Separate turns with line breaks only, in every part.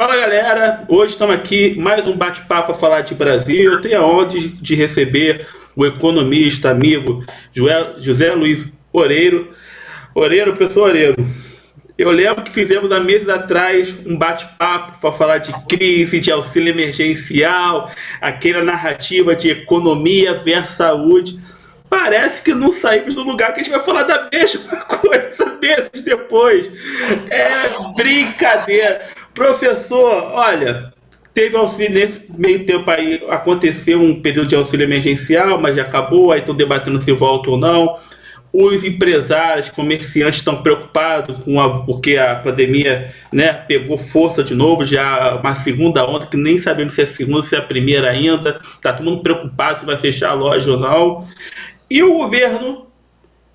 Fala galera, hoje estamos aqui mais um bate-papo a falar de Brasil. Eu tenho a honra de receber o economista, amigo José Luiz Oreiro. Professor Oreiro, eu lembro que fizemos há meses atrás um bate-papo para falar de crise, de auxílio emergencial, aquela narrativa de economia versus saúde. Parece que não saímos do lugar que a gente vai falar da mesma coisa meses depois. É brincadeira. Professor, olha, teve auxílio nesse meio tempo aí, aconteceu um período de auxílio emergencial, mas já acabou, aí estão debatendo se volta ou não. Os empresários, comerciantes estão preocupados porque a pandemia, né, pegou força de novo, já uma segunda onda, que nem sabemos se é a segunda, se é a primeira ainda. Está todo mundo preocupado se vai fechar a loja ou não. E o governo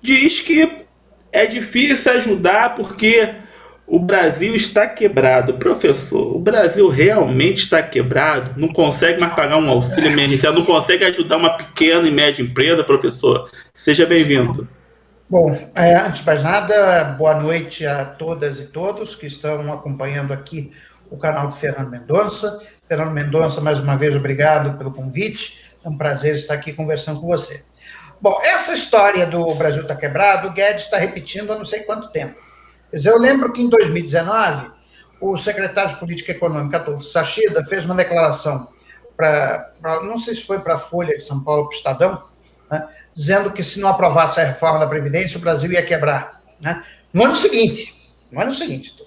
diz que é difícil ajudar porque o Brasil está quebrado. Professor, o Brasil realmente está quebrado? Não consegue mais pagar um auxílio emergencial? Não consegue ajudar uma pequena e média empresa, professor? Seja bem-vindo.
Bom, antes de mais nada, boa noite a todas e todos que estão acompanhando aqui o canal do Fernando Mendonça. Fernando Mendonça, mais uma vez, obrigado pelo convite. É um prazer estar aqui conversando com você. Bom, essa história do Brasil está quebrado, o Guedes está repetindo há não sei quanto tempo. Quer dizer, eu lembro que em 2019, o secretário de Política Econômica, Adolfo Sachida, fez uma declaração não sei se foi para a Folha de São Paulo, para o Estadão, né, dizendo que se não aprovasse a reforma da Previdência, o Brasil ia quebrar. Né? No ano seguinte,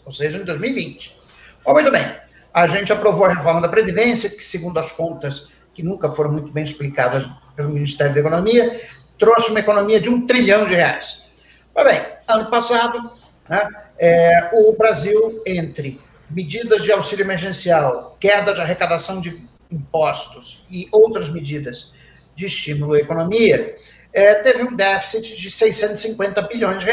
ou seja, em 2020. Bom, muito bem, a gente aprovou a reforma da Previdência, que, segundo as contas, que nunca foram muito bem explicadas pelo Ministério da Economia, trouxe uma economia de R$1 trilhão. Mas bem, ano passado, né, o Brasil, entre medidas de auxílio emergencial, queda de arrecadação de impostos e outras medidas de estímulo à economia, teve um déficit de R$650 bilhões,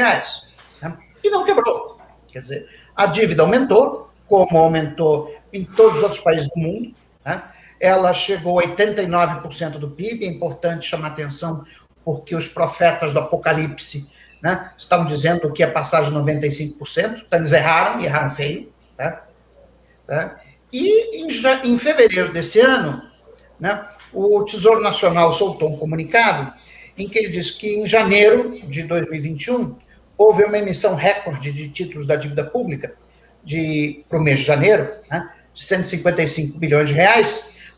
né, e não quebrou. Quer dizer, a dívida aumentou, como aumentou em todos os outros países do mundo, né? Ela chegou a 89% do PIB, é importante chamar atenção, porque os profetas do Apocalipse, né, estavam dizendo que ia passar de 95%, então eles erraram feio. Tá? E em fevereiro desse ano, né, o Tesouro Nacional soltou um comunicado em que ele diz que em janeiro de 2021 houve uma emissão recorde de títulos da dívida pública para o mês de janeiro, né, de R$155 bilhões,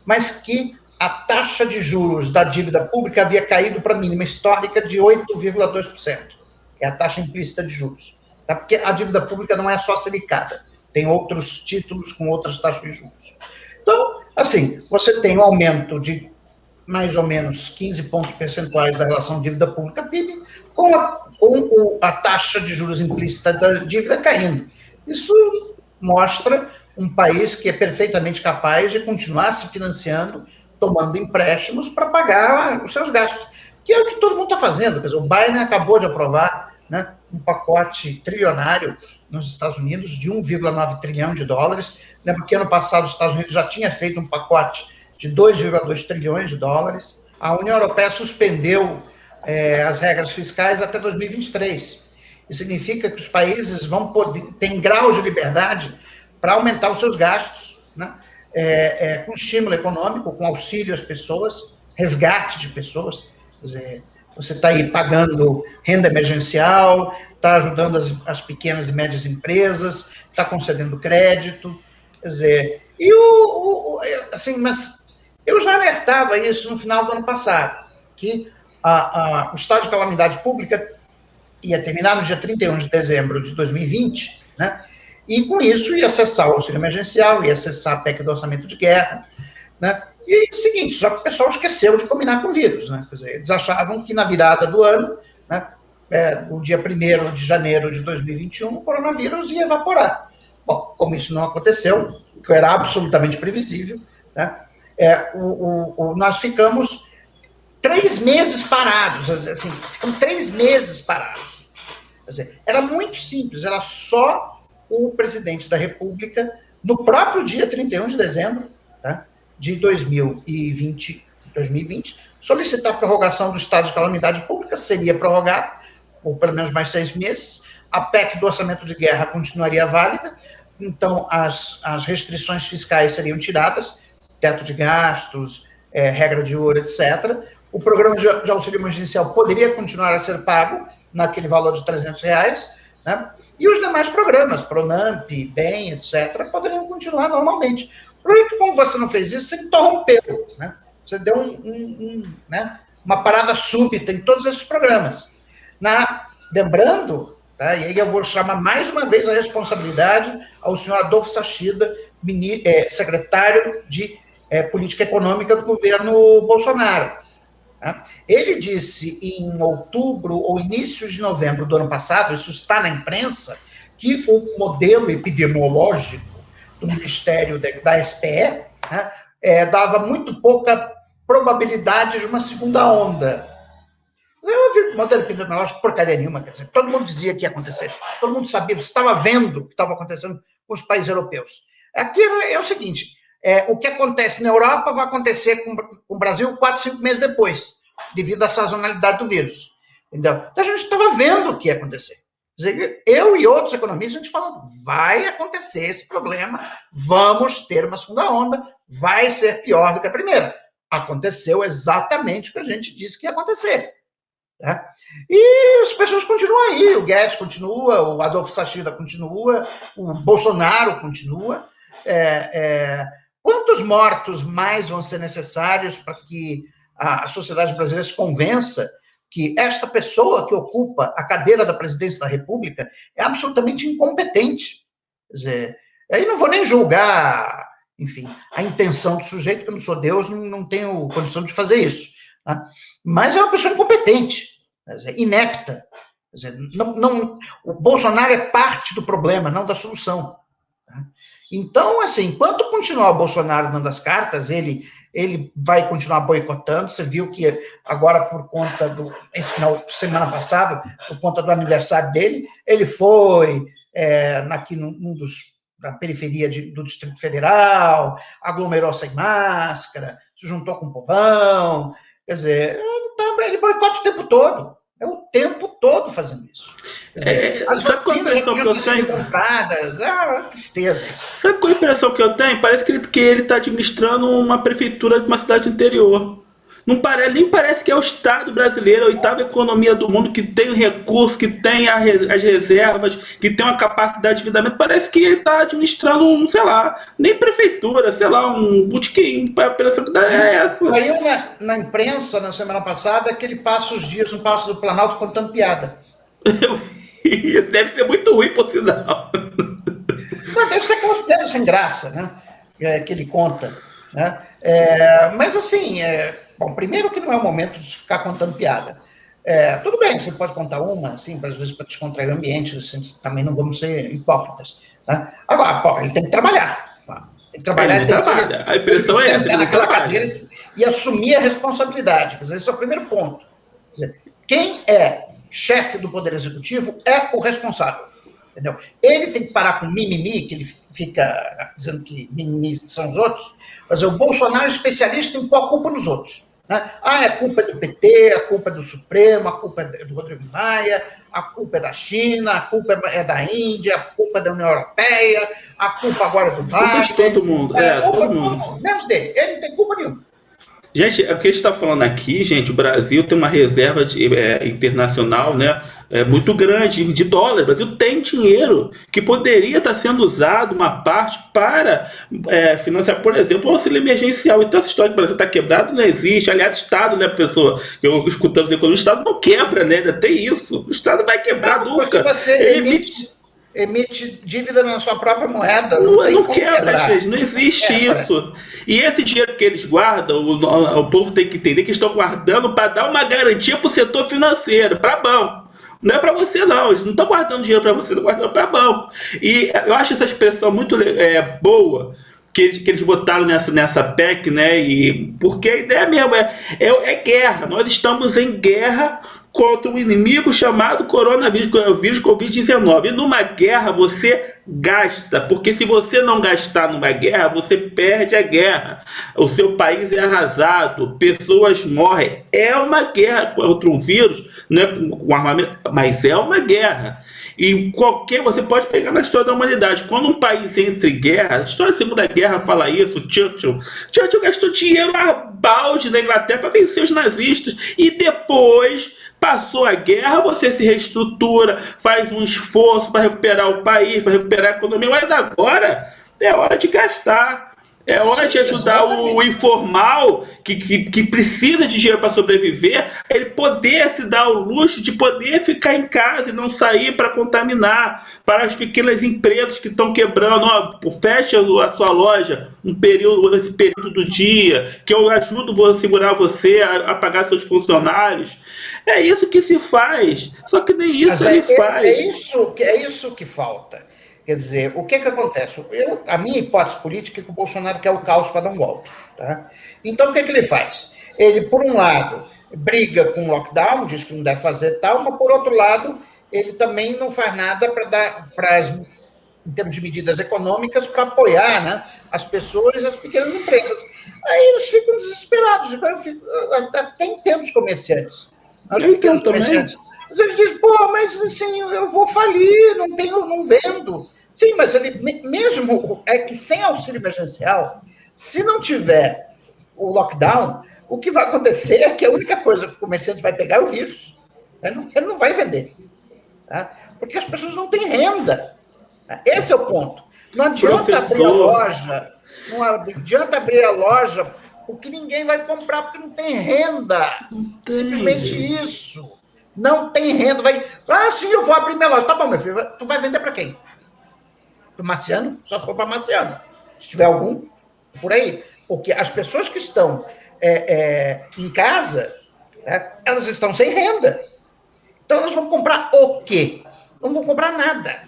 mas que a taxa de juros da dívida pública havia caído para a mínima histórica de 8,2%. É a taxa implícita de juros. Tá? Porque a dívida pública não é só silicada, tem outros títulos com outras taxas de juros. Então, assim, você tem um aumento de mais ou menos 15 pontos percentuais da relação dívida pública-PIB, com a taxa de juros implícita da dívida caindo. Isso mostra um país que é perfeitamente capaz de continuar se financiando, tomando empréstimos para pagar os seus gastos, que é o que todo mundo está fazendo. Quer dizer, o Biden acabou de aprovar, né, um pacote trilionário nos Estados Unidos de 1,9 trilhão de dólares. Lembra que ano passado os Estados Unidos já tinha feito um pacote de 2,2 trilhões de dólares. A União Europeia suspendeu as regras fiscais até 2023. Isso significa que os países vão poder, têm graus de liberdade para aumentar os seus gastos, né? Com estímulo econômico, com auxílio às pessoas, resgate de pessoas. Quer dizer, você está aí pagando renda emergencial, está ajudando as pequenas e médias empresas, está concedendo crédito. Quer dizer, assim, mas eu já alertava isso no final do ano passado, que o estado de calamidade pública ia terminar no dia 31 de dezembro de 2020, né? E com isso ia cessar o auxílio emergencial, ia cessar a PEC do orçamento de guerra, né? E é o seguinte, só que o pessoal esqueceu de combinar com o vírus, né? Quer dizer, eles achavam que na virada do ano, né, no dia 1º de janeiro de 2021, o coronavírus ia evaporar. Bom, como isso não aconteceu, que era absolutamente previsível, né, nós ficamos 3 meses parados, assim, ficamos 3 meses parados. Quer dizer, era muito simples, era só o presidente da República, no próprio dia 31 de dezembro, tá, de 2020, solicitar a prorrogação do estado de calamidade pública, seria prorrogado por pelo menos mais 6 meses, a PEC do orçamento de guerra continuaria válida, então as restrições fiscais seriam tiradas, teto de gastos, regra de ouro, etc. O programa de auxílio emergencial poderia continuar a ser pago naquele valor de R$300, né? E os demais programas, Pronamp, BEM, etc., poderiam continuar normalmente. O problema é que, como você não fez isso, você interrompeu, né? Você deu né, uma parada súbita em todos esses programas. Lembrando, tá, e aí eu vou chamar mais uma vez a responsabilidade ao senhor Adolfo Sachida, secretário de Política Econômica do governo Bolsonaro. Tá? Ele disse em outubro ou início de novembro do ano passado, isso está na imprensa, que o modelo epidemiológico do Ministério da SPE, né, dava muito pouca probabilidade de uma segunda onda. Eu ouvi modelo epidemiológico porcaria nenhuma, quer dizer, todo mundo dizia que ia acontecer, todo mundo sabia, você estava vendo o que estava acontecendo com os países europeus. Aqui é o seguinte, o que acontece na Europa vai acontecer com o Brasil 4, 5 meses depois, devido à sazonalidade do vírus. Entendeu? Então a gente estava vendo o que ia acontecer. Quer dizer, eu e outros economistas, a gente falando, vai acontecer esse problema, vamos ter uma segunda onda, vai ser pior do que a primeira. Aconteceu exatamente o que a gente disse que ia acontecer. Tá? E as pessoas continuam aí, o Guedes continua, o Adolfo Sachida continua, o Bolsonaro continua. Quantos mortos mais vão ser necessários para que a sociedade brasileira se convença que esta pessoa que ocupa a cadeira da presidência da República é absolutamente incompetente? Quer dizer, aí não vou nem julgar, enfim, a intenção do sujeito, que eu não sou Deus, não tenho condição de fazer isso. Tá? Mas é uma pessoa incompetente, quer dizer, inepta. Quer dizer, o Bolsonaro é parte do problema, não da solução. Tá? Então, assim, enquanto continuar o Bolsonaro dando as cartas, ele vai continuar boicotando. Você viu que agora, por conta esse final de semana passado, por conta do aniversário dele, ele foi aqui na periferia do Distrito Federal, aglomerou sem máscara, se juntou com o povão. Quer dizer, ele boicota o tempo todo. É o tempo todo fazendo isso. Quer dizer, as vacinas já podiam ter sido compradas. É uma tristeza.
Sabe qual é a impressão que eu tenho? Parece que ele está administrando uma prefeitura de uma cidade interior. Nem parece que é o Estado brasileiro, a oitava economia do mundo, que tem recursos, que tem as reservas, que tem uma capacidade de endividamento. Parece que ele está administrando sei lá, nem prefeitura, sei lá, um botequim. A impressão que dá é essa.
Saiu na imprensa, na semana passada, que ele passa os dias no Palácio do Planalto contando piada.
Eu vi. Deve ser muito ruim, por sinal.
Não, deve ser aquelas piadas sem graça, né? Que ele conta. Né? Mas assim, bom, primeiro que não é o momento de ficar contando piada. Tudo bem, você pode contar uma, assim, às vezes para descontrair o ambiente, assim, também não vamos ser hipócritas. Tá? Agora, ele tem que trabalhar. Tem que trabalhar, ele tem que
trabalha. A impressão é essa,
naquela cadeira e assumir a responsabilidade. Quer dizer, esse é o primeiro ponto. Quer dizer, quem é chefe do Poder Executivo é o responsável. Entendeu? Ele tem que parar com mimimi, que ele fica dizendo que mimimi são os outros, mas o Bolsonaro é especialista em pôr a culpa nos outros. Né? A culpa é do PT, a culpa é do Supremo, a culpa é do Rodrigo Maia, a culpa é da China, a culpa é da Índia, a culpa é da União Europeia, a culpa agora é do Biden.
Todo mundo. Todo mundo.
Menos dele, ele não tem culpa nenhuma.
Gente, o que a gente está falando aqui, gente, o Brasil tem uma reserva internacional, né, muito grande de dólar. O Brasil tem dinheiro que poderia estar sendo usado, uma parte, para financiar, por exemplo, o auxílio emergencial. Então, essa história que o Brasil está quebrado não existe. Aliás, o Estado, né, pessoa, eu escutando os economistas, o Estado não quebra, né, ainda tem isso. O Estado vai quebrar nunca.
Você emite dívida na sua própria moeda.
Não quebra, gente, não existe isso. E esse dinheiro que eles guardam, o povo tem que entender que estão guardando para dar uma garantia para o setor financeiro, para banco. Não é para você, não. Eles não estão guardando dinheiro para você, estão guardando para banco. E eu acho essa expressão muito boa, que eles botaram nessa PEC, né? Porque a ideia mesmo é guerra. Nós estamos em guerra contra um inimigo chamado coronavírus, vírus Covid-19. E numa guerra você gasta, porque se você não gastar numa guerra, você perde a guerra. O seu país é arrasado, pessoas morrem. É uma guerra contra um vírus, não é com armamento, mas é uma guerra. E você pode pegar na história da humanidade. Quando um país entra em guerra, a história da Segunda Guerra fala isso, Churchill gastou dinheiro a balde na Inglaterra para vencer os nazistas. E depois, passou a guerra, você se reestrutura, faz um esforço para recuperar o país, para recuperar a economia. Mas agora é hora de gastar. É hora de ajudar o informal, que precisa de dinheiro para sobreviver, ele poder se dar o luxo de poder ficar em casa e não sair para contaminar. Para as pequenas empresas que estão quebrando, fecha a sua loja esse período do dia, que eu ajudo a segurar você a pagar seus funcionários. É isso que se faz, só que nem isso ele faz.
É isso que falta. Quer dizer, o que acontece? A minha hipótese política é que o Bolsonaro quer o caos para dar um golpe. Tá? Então, o que ele faz? Ele, por um lado, briga com o lockdown, diz que não deve fazer tal, mas, por outro lado, ele também não faz nada em termos de medidas econômicas, para apoiar, né, as pessoas e as pequenas empresas. Aí eles ficam desesperados. Até entendo os comerciantes. Os pequenos comerciantes. Ele diz, mas assim, eu vou falir, não vendo. Sim, mas ele mesmo é que sem auxílio emergencial, se não tiver o lockdown, o que vai acontecer é que a única coisa que o comerciante vai pegar é o vírus. Ele não vai vender. Tá? Porque as pessoas não têm renda. Esse é o ponto. Não adianta abrir a loja, porque ninguém vai comprar, porque não tem renda. Simplesmente isso. Não tem renda. Sim, eu vou abrir minha loja. Tá bom, meu filho. Tu vai vender para quem? Para marciano? Só se for para marciano. Se tiver algum, por aí. Porque as pessoas que estão em casa, elas estão sem renda. Então, elas vão comprar o quê? Não vão comprar nada.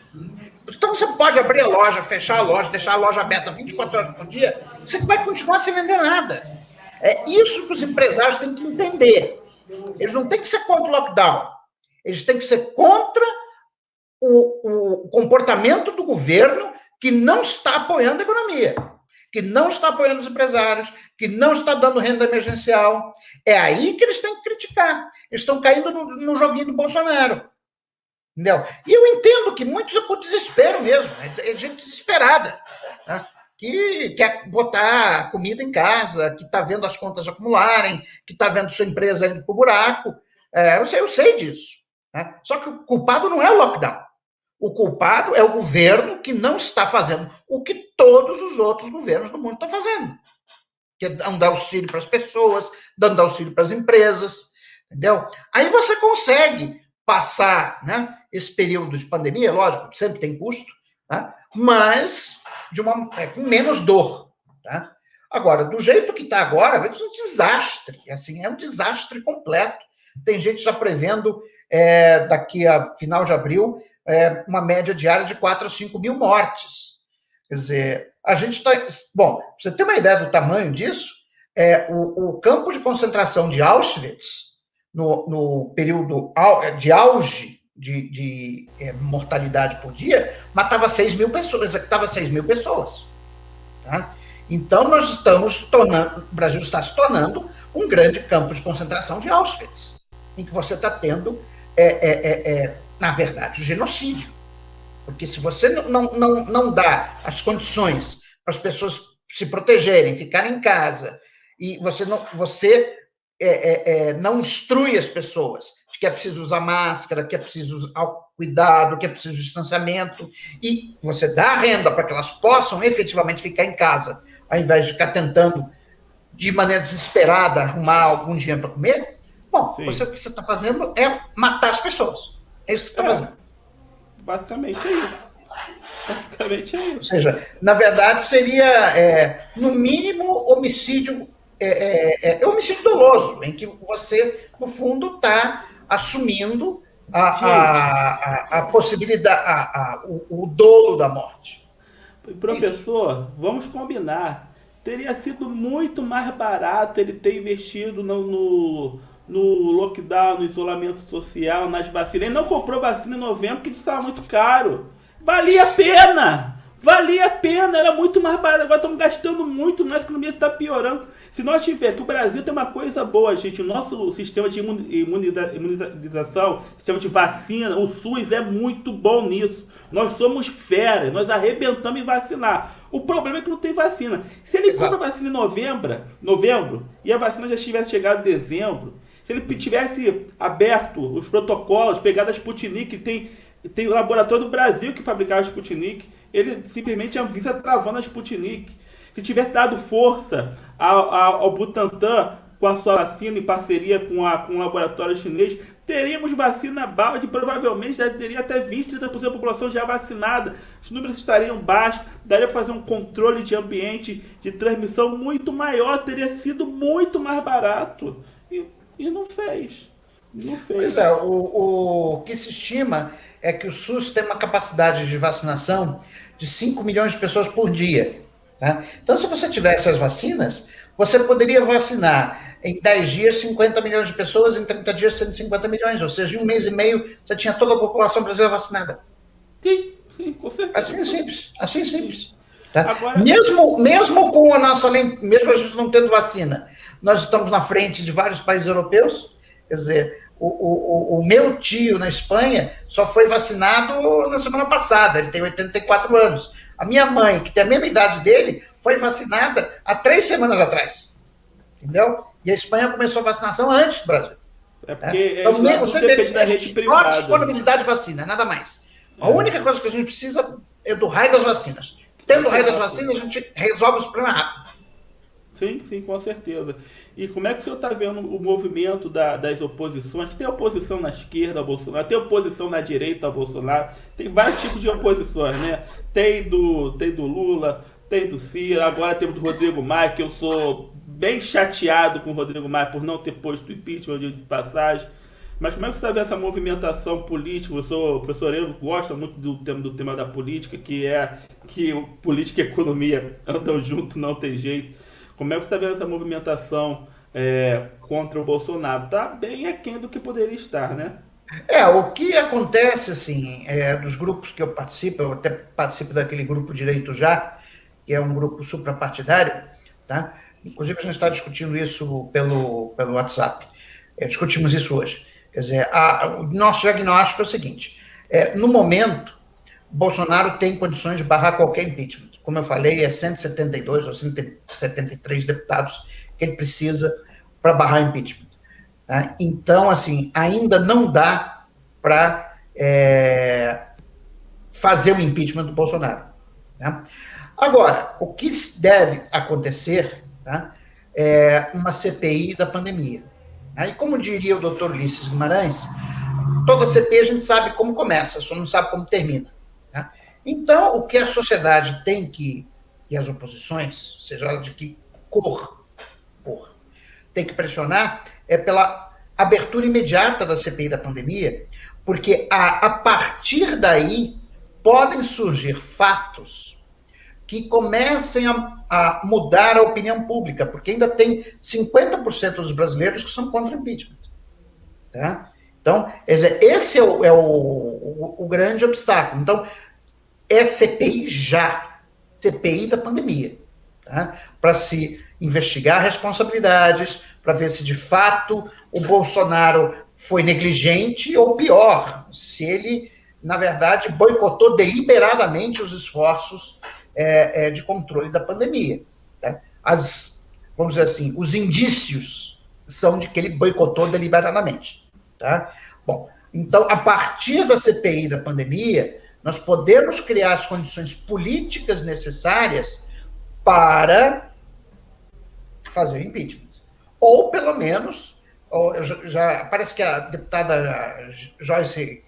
Então, você pode abrir a loja, fechar a loja, deixar a loja aberta 24 horas por dia, você vai continuar sem vender nada. É isso que os empresários têm que entender. Eles não têm que ser contra o lockdown. Eles têm que ser contra o comportamento do governo que não está apoiando a economia, que não está apoiando os empresários, que não está dando renda emergencial. É aí que eles têm que criticar. Eles estão caindo no joguinho do Bolsonaro. Entendeu? E eu entendo que muitos é por desespero mesmo. É gente desesperada. Tá? Que quer botar comida em casa, que está vendo as contas acumularem, que está vendo sua empresa indo para o buraco. Eu sei disso. Né? Só que o culpado não é o lockdown. O culpado é o governo que não está fazendo o que todos os outros governos do mundo estão fazendo. Que é dando auxílio para as pessoas, dando auxílio para as empresas. Entendeu? Aí você consegue passar, né, esse período de pandemia, lógico, sempre tem custo, né, mas com menos dor. Tá? Agora, do jeito que está agora, vai ser um desastre. Assim, é um desastre completo. Tem gente já prevendo, daqui a final de abril, uma média diária de 4 a 5 mil mortes. Quer dizer, a gente está... Bom, pra você ter uma ideia do tamanho disso, o campo de concentração de Auschwitz, no período de auge de mortalidade por dia, matava 6 mil pessoas, executava 6 mil pessoas. Tá? Então, o Brasil está se tornando um grande campo de concentração de Auschwitz, em que você está tendo, na verdade, o genocídio. Porque se você não dá as condições para as pessoas se protegerem, ficarem em casa, e você não instrui as pessoas de que é preciso usar máscara, que é preciso cuidado, que é preciso distanciamento, e você dá a renda para que elas possam efetivamente ficar em casa, ao invés de ficar tentando, de maneira desesperada, arrumar algum dinheiro para comer, bom, o que você está fazendo é matar as pessoas. É isso que você está fazendo.
Basicamente é isso.
Ou seja, na verdade, seria, no mínimo, homicídio homicídio doloso, em que você, no fundo, está assumindo a possibilidade, o dolo da morte.
Professor, vamos combinar. Teria sido muito mais barato ele ter investido no lockdown, no isolamento social, nas vacinas. Ele não comprou vacina em novembro, porque estava muito caro. Valia a pena! Valia a pena, era muito mais barato. Agora estamos gastando muito, nossa economia está piorando. Se nós tiver, que o Brasil tem uma coisa boa, gente, o nosso sistema de imunização, sistema de vacina, o SUS é muito bom nisso. Nós somos fera, nós arrebentamos em vacinar. O problema é que não tem vacina. Se ele compra a vacina em novembro, e a vacina já tivesse chegado em dezembro, se ele tivesse aberto os protocolos, pegado a Sputnik, tem o laboratório do Brasil que fabricava a Sputnik, ele simplesmente avisa travando a Sputnik. Se tivesse dado força ao Butantan com a sua vacina em parceria com o laboratório chinês, teríamos vacina balde, provavelmente já teria até 20, 30% da população já vacinada, os números estariam baixos, daria para fazer um controle de ambiente de transmissão muito maior, teria sido muito mais barato. E não fez. Não fez.
Pois é, o que se estima é que o SUS tem uma capacidade de vacinação de 5 milhões de pessoas por dia. Tá? Então, se você tivesse as vacinas, você poderia vacinar em 10 dias 50 milhões de pessoas, em 30 dias 150 milhões, ou seja, em um mês e meio você tinha toda a população brasileira vacinada.
Sim, com certeza.
Assim simples. Tá?
Agora...
Mesmo com a nossa lei, mesmo a gente não tendo vacina, nós estamos na frente de vários países europeus. Quer dizer, o meu tio na Espanha só foi vacinado na semana passada, ele tem 84 anos. A minha mãe, que tem a mesma idade dele, foi vacinada há 3 semanas atrás. Entendeu? E a Espanha começou a vacinação antes do Brasil.
É porque
então,
você depende da rede privada.
Só disponibilidade de vacina, nada mais. A única coisa que a gente precisa é do raio das vacinas. Tendo o raio das vacinas, a gente resolve os problemas rápido.
Sim, com certeza. E como é que o senhor está vendo o movimento das oposições? Tem oposição na esquerda ao Bolsonaro, tem oposição na direita ao Bolsonaro, tem vários tipos de oposições, né? Tem do Lula, tem do Ciro, agora temos do Rodrigo Maia, que eu sou bem chateado com o Rodrigo Maia por não ter posto o impeachment de passagem. Mas como é que você está vendo essa movimentação política? O professor Euro gosta muito do tema da política, que é que política e economia andam junto, não tem jeito. Como é que você está vendo essa movimentação contra o Bolsonaro? Está bem aquém do que poderia estar, né?
O que acontece, assim, dos grupos que eu até participo daquele grupo Direito Já, que é um grupo suprapartidário, tá? Inclusive a gente está discutindo isso pelo WhatsApp. Discutimos isso hoje. Quer dizer, o nosso diagnóstico é o seguinte, no momento, Bolsonaro tem condições de barrar qualquer impeachment. Como eu falei, 172 ou 173 deputados que ele precisa para barrar impeachment. Tá? Então, assim, ainda não dá para fazer o impeachment do Bolsonaro. Tá? Agora, o que deve acontecer, tá, é uma CPI da pandemia. Tá? E como diria o doutor Ulisses Guimarães, toda CPI a gente sabe como começa, só não sabe como termina. Tá? Então, o que a sociedade tem que, e as oposições, seja ela de que cor for, tem que pressionar é pela abertura imediata da CPI da pandemia, porque a partir daí podem surgir fatos que comecem a mudar a opinião pública, porque ainda tem 50% dos brasileiros que são contra o impeachment. Tá? Então, esse é o grande obstáculo. Então, é CPI já, CPI da pandemia, tá? Para se investigar responsabilidades, para ver se de fato o Bolsonaro foi negligente ou pior, se ele, na verdade, boicotou deliberadamente os esforços de controle da pandemia. Tá? Vamos dizer assim, os indícios são de que ele boicotou deliberadamente. Tá? Bom, então, a partir da CPI da pandemia, nós podemos criar as condições políticas necessárias para fazer o impeachment. Ou, pelo menos, já parece que a deputada Joyce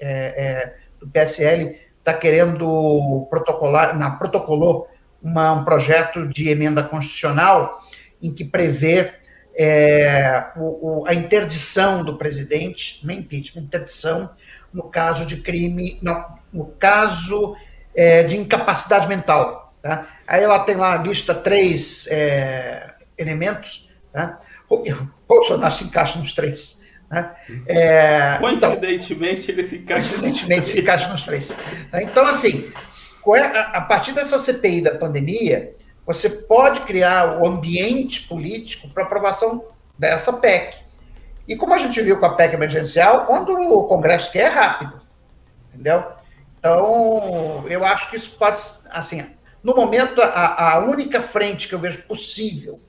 do PSL está querendo protocolou um projeto de emenda constitucional em que prevê a interdição do presidente, não impeachment, interdição no caso de crime, no caso de incapacidade mental. Tá? Aí ela tem lá a lista 3 elementos, tá? O Bolsonaro se encaixa nos 3. Né?
Coincidentemente, ele se encaixa
nos três. Então, assim, a partir dessa CPI da pandemia, você pode criar o ambiente político para aprovação dessa PEC. E como a gente viu com a PEC emergencial, quando o Congresso quer, é rápido. Entendeu? Então, eu acho que isso pode, assim, no momento, a única frente que eu vejo possível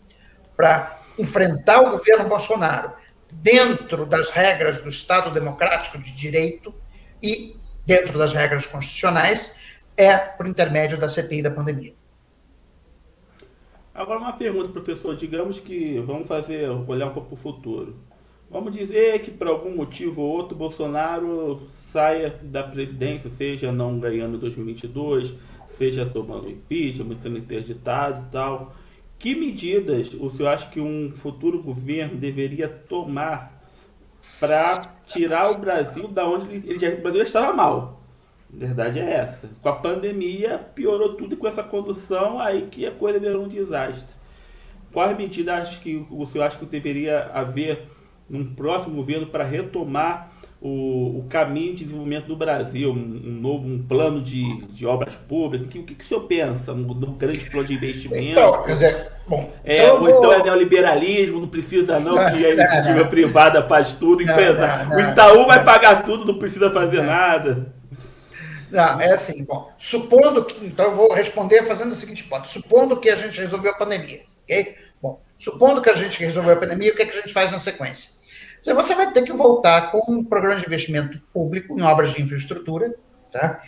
para enfrentar o governo Bolsonaro dentro das regras do Estado Democrático de Direito e dentro das regras constitucionais é por intermédio da CPI da pandemia.
Agora uma pergunta, professor. Digamos que vamos olhar um pouco para o futuro. Vamos dizer que por algum motivo ou outro Bolsonaro saia da presidência, seja não ganhando em 2022, seja tomando impeachment, sendo interditado e tal. Que medidas o senhor acha que um futuro governo deveria tomar para tirar o Brasil da onde o Brasil estava mal? A verdade é essa. Com a pandemia piorou tudo, e com essa condução aí que a coisa virou um desastre. Quais medidas o senhor acha que deveria haver num próximo governo para retomar o caminho de desenvolvimento do Brasil, um plano de obras públicas? O que o senhor pensa no grande plano de investimento?
Então, quer dizer, bom...
Então é neoliberalismo, não precisa não, que a iniciativa privada faz tudo, o Itaú vai pagar tudo, não precisa fazer nada.
Não, é assim, bom, supondo que, então eu vou responder fazendo a seguinte hipótese, supondo que a gente resolveu a pandemia, ok? Bom, supondo que a gente resolveu a pandemia, o que é que a gente faz na sequência? Você vai ter que voltar com um programa de investimento público em obras de infraestrutura, tá?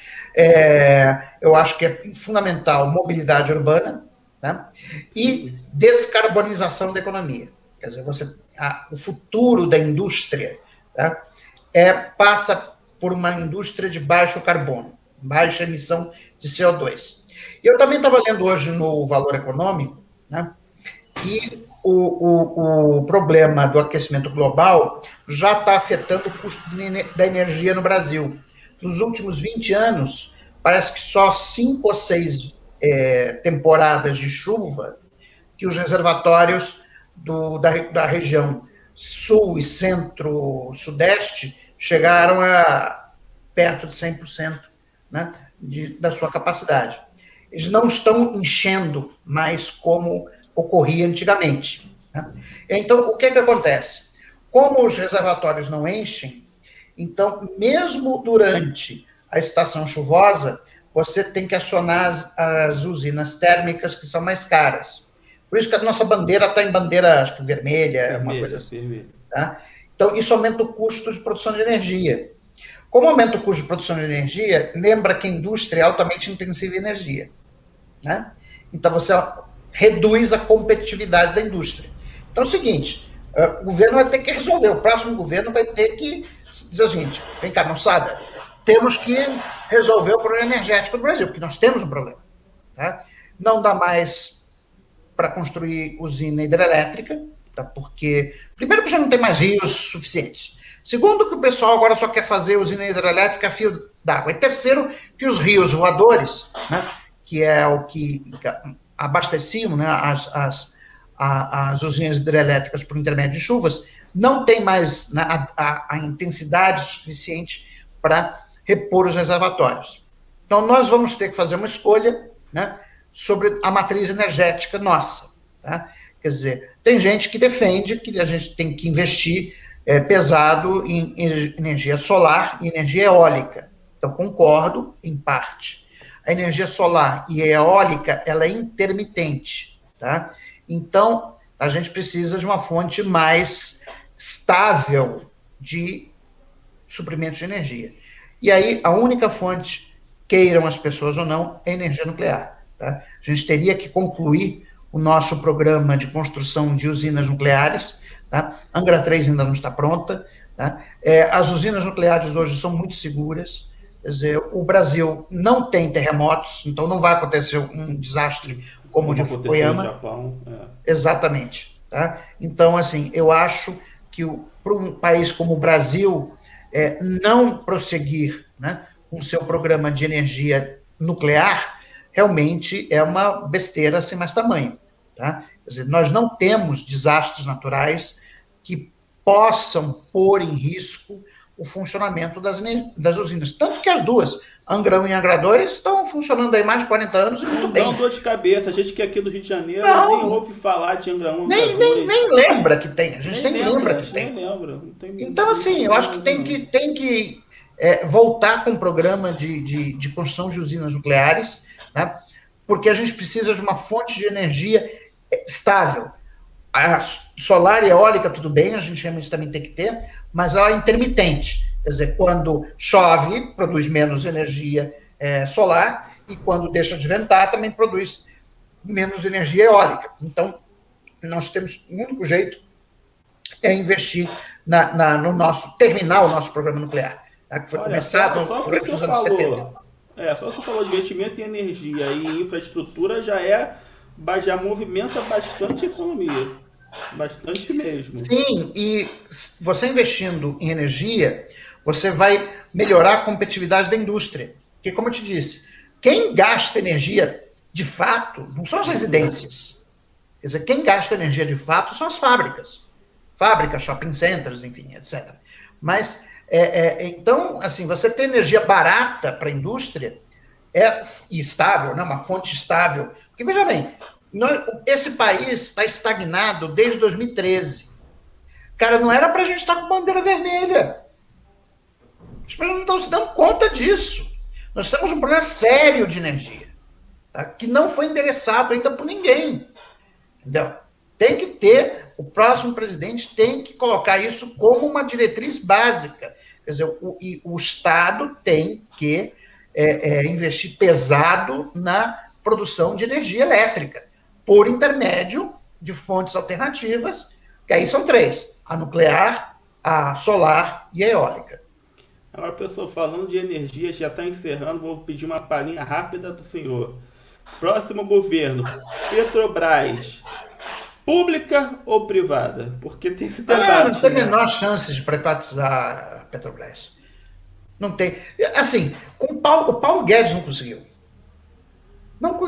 Eu acho que é fundamental mobilidade urbana, tá? E descarbonização da economia. Quer dizer, o futuro da indústria, tá? Passa por uma indústria de baixo carbono, baixa emissão de CO2. E eu também estava lendo hoje no Valor Econômico, né, que o problema do aquecimento global já está afetando o custo da energia no Brasil. Nos últimos 20 anos, parece que só 5 ou 6 temporadas de chuva que os reservatórios da região sul e centro-sudeste chegaram a perto de 100%, né, da sua capacidade. Eles não estão enchendo mais como ocorria antigamente. Né? Então, o que acontece? Como os reservatórios não enchem, então, mesmo durante a estação chuvosa, você tem que acionar as usinas térmicas, que são mais caras. Por isso que a nossa bandeira está em bandeira, acho que vermelha, uma coisa assim. Tá? Então, isso aumenta o custo de produção de energia. Como aumenta o custo de produção de energia, lembra que a indústria é altamente intensiva em energia. Né? Então, você reduz a competitividade da indústria. Então, é o seguinte, o governo vai ter que resolver, o próximo governo vai ter que dizer o seguinte, vem cá, moçada, temos que resolver o problema energético do Brasil, porque nós temos um problema. Tá? Não dá mais para construir usina hidrelétrica, tá? Porque, primeiro, que já não tem mais rios suficientes. Segundo, que o pessoal agora só quer fazer usina hidrelétrica a fio d'água. E terceiro, que os rios voadores, né, que é o que abasteciam, né, as usinas hidrelétricas por intermédio de chuvas, não tem mais, né, a intensidade suficiente para repor os reservatórios. Então, nós vamos ter que fazer uma escolha, né, sobre a matriz energética nossa. Tá? Quer dizer, tem gente que defende que a gente tem que investir pesado em energia solar e energia eólica. Então, concordo, em parte. A energia solar e a eólica, ela é intermitente. Tá? Então, a gente precisa de uma fonte mais estável de suprimento de energia. E aí, a única fonte, queiram as pessoas ou não, é a energia nuclear. Tá? A gente teria que concluir o nosso programa de construção de usinas nucleares. Tá? Angra 3 ainda não está pronta. Tá? As usinas nucleares hoje são muito seguras. Quer dizer, o Brasil não tem terremotos, então não vai acontecer um desastre como o de Fukuyama.
No Japão,
Exatamente. Tá? Então, assim, eu acho que para um país como o Brasil não prosseguir, né, com o seu programa de energia nuclear, realmente é uma besteira sem mais tamanho. Tá? Quer dizer, nós não temos desastres naturais que possam pôr em risco o funcionamento das usinas. Tanto que as duas, Angra 1 e Angra 2, estão funcionando aí mais de 40 anos e muito bem.
Não dor de cabeça. A gente que é aqui do Rio de Janeiro nem ouve falar de Angra 1, Angra 2.
Nem lembra que tem. A gente nem lembra que tem.
Nem lembra.
Então, assim, eu acho que tem que voltar com um programa de construção de usinas nucleares, né? Porque a gente precisa de uma fonte de energia estável. A solar e eólica, tudo bem, a gente realmente também tem que ter, mas ela é intermitente. Quer dizer, quando chove, produz menos energia solar, e quando deixa de ventar, também produz menos energia eólica. Então, nós temos, o único jeito é investir terminar o nosso programa nuclear, né, que foi começado durante os anos 70.
Só você falou de investimento em energia e infraestrutura já movimenta bastante economia. Bastante mesmo.
Sim, e você investindo em energia, você vai melhorar a competitividade da indústria. Porque, como eu te disse, quem gasta energia de fato não são as residências. Quer dizer, quem gasta energia de fato são as fábricas. Fábricas, shopping centers, enfim, etc. Mas, então, assim, você ter energia barata para a indústria e estável, né, uma fonte estável. Porque, veja bem, esse país está estagnado desde 2013. Cara, não era para a gente estar com bandeira vermelha. As pessoas não estão se dando conta disso. Nós temos um problema sério de energia, tá, que não foi endereçado ainda por ninguém. Entendeu? Tem que ter, o próximo presidente tem que colocar isso como uma diretriz básica. Quer dizer, o Estado tem que investir pesado na produção de energia elétrica, por intermédio de fontes alternativas, que aí são 3, a nuclear, a solar e a eólica.
Agora, pessoal, falando de energia, já está encerrando, vou pedir uma palhinha rápida do senhor. Próximo governo, Petrobras, pública ou privada? Porque tem esse debate.
Não tem a menor chance de privatizar a Petrobras. Não tem. Assim, o Paulo Guedes não conseguiu.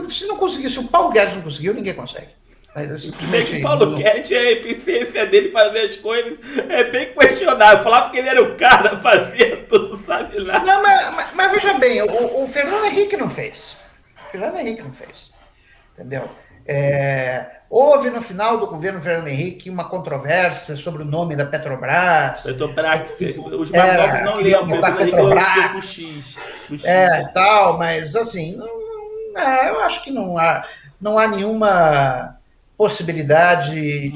Se não conseguir, se o Paulo Guedes não conseguiu, ninguém consegue.
O Paulo Guedes, a eficiência dele fazer as coisas é bem questionável. Falava que ele era o cara, fazia tudo, sabe lá.
Não, mas veja bem, o Fernando Henrique não fez. Entendeu? Houve no final do governo Fernando Henrique uma controvérsia sobre o nome da Petrobras.
Os mais novos não lembram.
Petrobras. Tal, mas assim, eu acho que não há nenhuma possibilidade de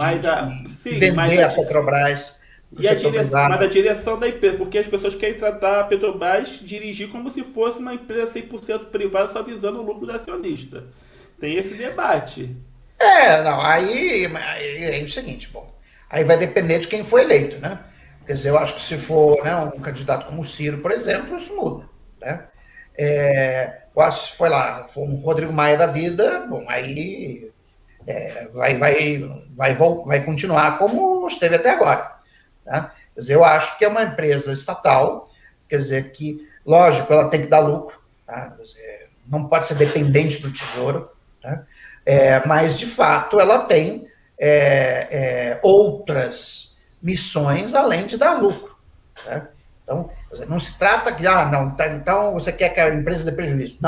vender a Petrobras.
Mas a direção da empresa, porque as pessoas querem tratar a Petrobras, dirigir como se fosse uma empresa 100% privada, só visando o lucro do acionista. Tem esse debate.
Aí é o seguinte, aí vai depender de quem for eleito, né? Quer dizer, eu acho que se for, né, um candidato como o Ciro, por exemplo, isso muda, né? Eu acho que se for um Rodrigo Maia da vida, aí vai continuar como esteve até agora, tá? Quer dizer, eu acho que é uma empresa estatal, quer dizer que, lógico, ela tem que dar lucro, tá? Quer dizer, não pode ser dependente do Tesouro, tá? Mas, de fato, ela tem outras missões além de dar lucro, tá? Então, não se trata que, então você quer que a empresa dê prejuízo.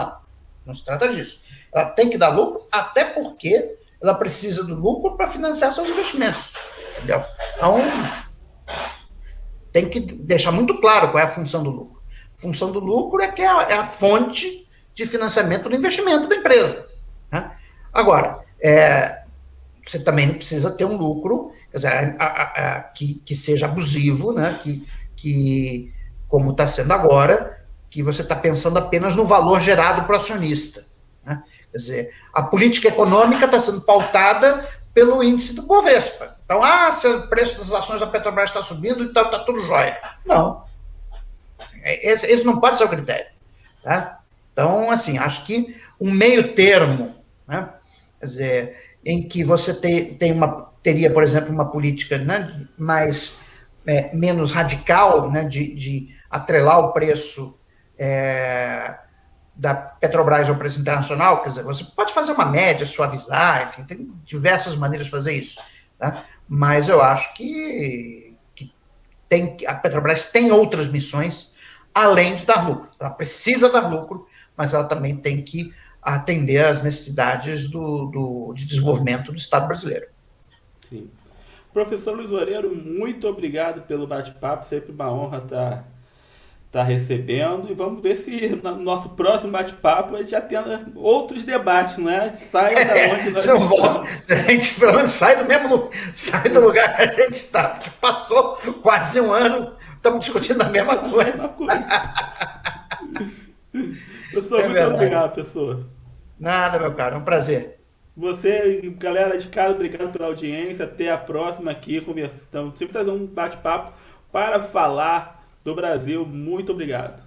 Não se trata disso. Ela tem que dar lucro, até porque ela precisa do lucro para financiar seus investimentos. Entendeu? Então, tem que deixar muito claro qual é a função do lucro. A função do lucro é que é a fonte de financiamento do investimento da empresa, né? Agora, você também não precisa ter um lucro, quer dizer, que seja abusivo, né? Que como está sendo agora, que você está pensando apenas no valor gerado para o acionista, né? Quer dizer, a política econômica está sendo pautada pelo índice do Bovespa. Então, se o preço das ações da Petrobras está subindo, então está tudo jóia. Não. Esse não pode ser o critério, tá? Então, assim, acho que um meio termo, né? Quer dizer, em que você teria, por exemplo, uma política, né, menos radical, né, de atrelar o preço da Petrobras ao preço internacional. Quer dizer, você pode fazer uma média, suavizar, enfim, tem diversas maneiras de fazer isso, tá? Mas eu acho que a Petrobras tem outras missões, além de dar lucro. Ela precisa dar lucro, mas ela também tem que atender às necessidades de desenvolvimento do Estado brasileiro.
Sim. Professor Luiz Loureiro, muito obrigado pelo bate-papo, sempre uma honra estar recebendo, e vamos ver se no nosso próximo bate-papo a gente já tenha outros debates, não é? Sai da onde nós estamos.
A gente pelo menos sai do lugar que a gente está, porque passou quase um ano, estamos discutindo a mesma coisa.
Professor, muito obrigado, professor.
Nada, meu caro, é um prazer.
Você, galera de casa, obrigado pela audiência. Até a próxima aqui, conversando. Sempre trazendo um bate-papo para falar do Brasil. Muito obrigado.